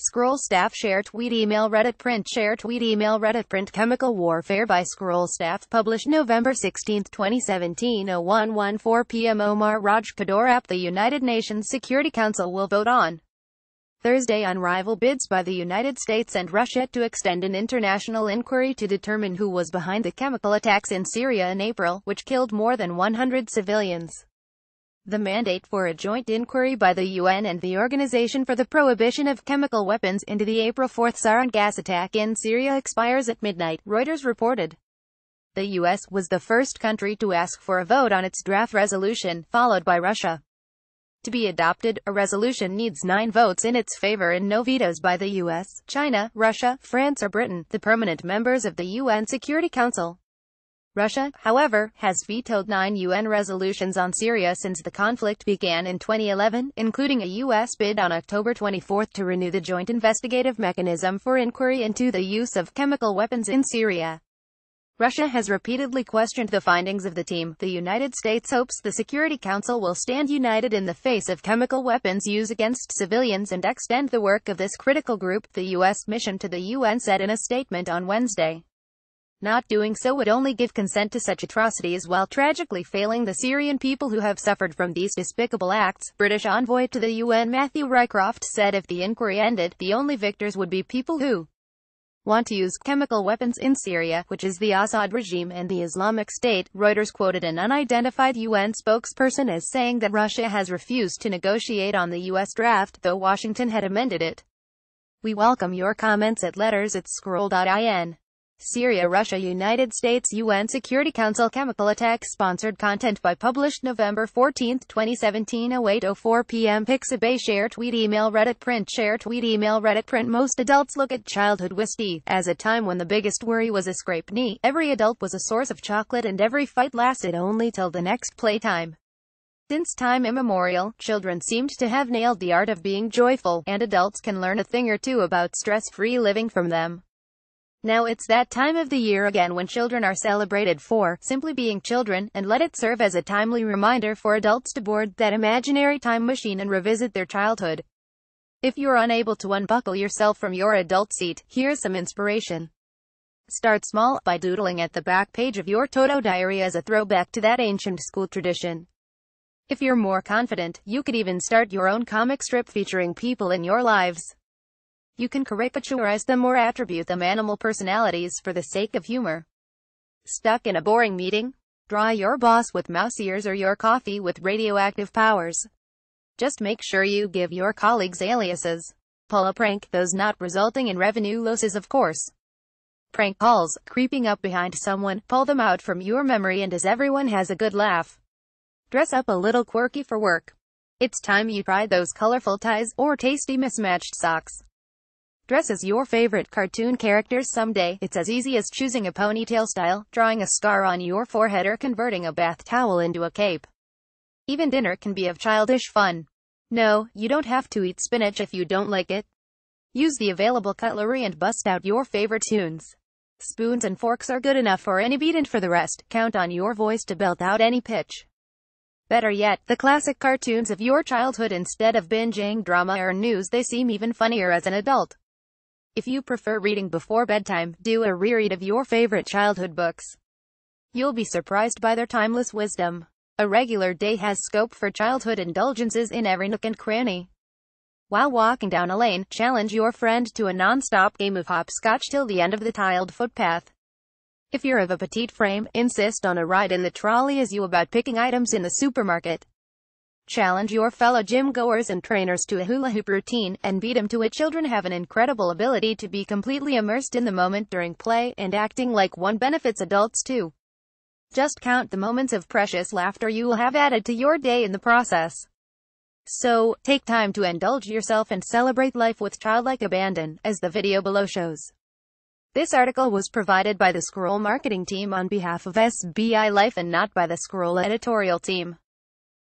Scroll staff share tweet email Reddit print share tweet email Reddit print Chemical warfare by Scroll staff published November 16, 2017 01:14 p.m. Omar Raj Kador app. The United Nations Security Council will vote on Thursday on rival bids by the United States and Russia to extend an international inquiry to determine who was behind the chemical attacks in Syria in April, which killed more than 100 civilians. The mandate for a joint inquiry by the UN and the Organization for the Prohibition of Chemical Weapons into the April 4 sarin gas attack in Syria expires at midnight, Reuters reported. The US was the first country to ask for a vote on its draft resolution, followed by Russia. To be adopted, a resolution needs 9 votes in its favor and no vetoes by the US, China, Russia, France or Britain, the permanent members of the UN Security Council. Russia, however, has vetoed 9 UN resolutions on Syria since the conflict began in 2011, including a US bid on October 24 to renew the joint investigative mechanism for inquiry into the use of chemical weapons in Syria. Russia has repeatedly questioned the findings of the team. The United States hopes the Security Council will stand united in the face of chemical weapons use against civilians and extend the work of this critical group, the U.S. mission to the UN said in a statement on Wednesday. Not doing so would only give consent to such atrocities while tragically failing the Syrian people who have suffered from these despicable acts, British envoy to the UN Matthew Rycroft said if the inquiry ended, the only victors would be people who want to use chemical weapons in Syria, which is the Assad regime and the Islamic State. Reuters quoted an unidentified UN spokesperson as saying that Russia has refused to negotiate on the US draft, though Washington had amended it. We welcome your comments at letters@scroll.in. Syria, Russia, United States, UN Security Council chemical attacks. Sponsored content by published November 14, 2017 08:04 p.m. Pixabay share tweet email Reddit print share tweet email Reddit print. Most adults look at childhood with teeth as a time when the biggest worry was a scraped knee. Every adult was a source of chocolate and every fight lasted only till the next playtime. Since time immemorial, children seemed to have nailed the art of being joyful, and adults can learn a thing or two about stress-free living from them. Now it's that time of the year again when children are celebrated for simply being children, and let it serve as a timely reminder for adults to board that imaginary time machine and revisit their childhood. If you're unable to unbuckle yourself from your adult seat, here's some inspiration. Start small, by doodling at the back page of your Toto diary as a throwback to that ancient school tradition. If you're more confident, you could even start your own comic strip featuring people in your lives. You can caricaturize them or attribute them animal personalities for the sake of humor. Stuck in a boring meeting? Draw your boss with mouse ears or your coffee with radioactive powers. Just make sure you give your colleagues aliases. Pull a prank, those not resulting in revenue losses of course. Prank calls, creeping up behind someone, pull them out from your memory and as everyone has a good laugh. Dress up a little quirky for work. It's time you tried those colorful ties, or tasty mismatched socks. Dress as your favorite cartoon characters someday. It's as easy as choosing a ponytail style, drawing a scar on your forehead or converting a bath towel into a cape. Even dinner can be of childish fun. No, you don't have to eat spinach if you don't like it. Use the available cutlery and bust out your favorite tunes. Spoons and forks are good enough for any beat and for the rest, count on your voice to belt out any pitch. Better yet, the classic cartoons of your childhood instead of binging drama or news. They seem even funnier as an adult. If you prefer reading before bedtime, do a reread of your favorite childhood books. You'll be surprised by their timeless wisdom. A regular day has scope for childhood indulgences in every nook and cranny. While walking down a lane, challenge your friend to a non-stop game of hopscotch till the end of the tiled footpath. If you're of a petite frame, insist on a ride in the trolley as you about picking items in the supermarket. Challenge your fellow gym goers and trainers to a hula hoop routine, and beat them to it. Children have an incredible ability to be completely immersed in the moment during play, and acting like one benefits adults too. Just count the moments of precious laughter you will have added to your day in the process. So, take time to indulge yourself and celebrate life with childlike abandon, as the video below shows. This article was provided by the Scroll marketing team on behalf of SBI Life and not by the Scroll editorial team.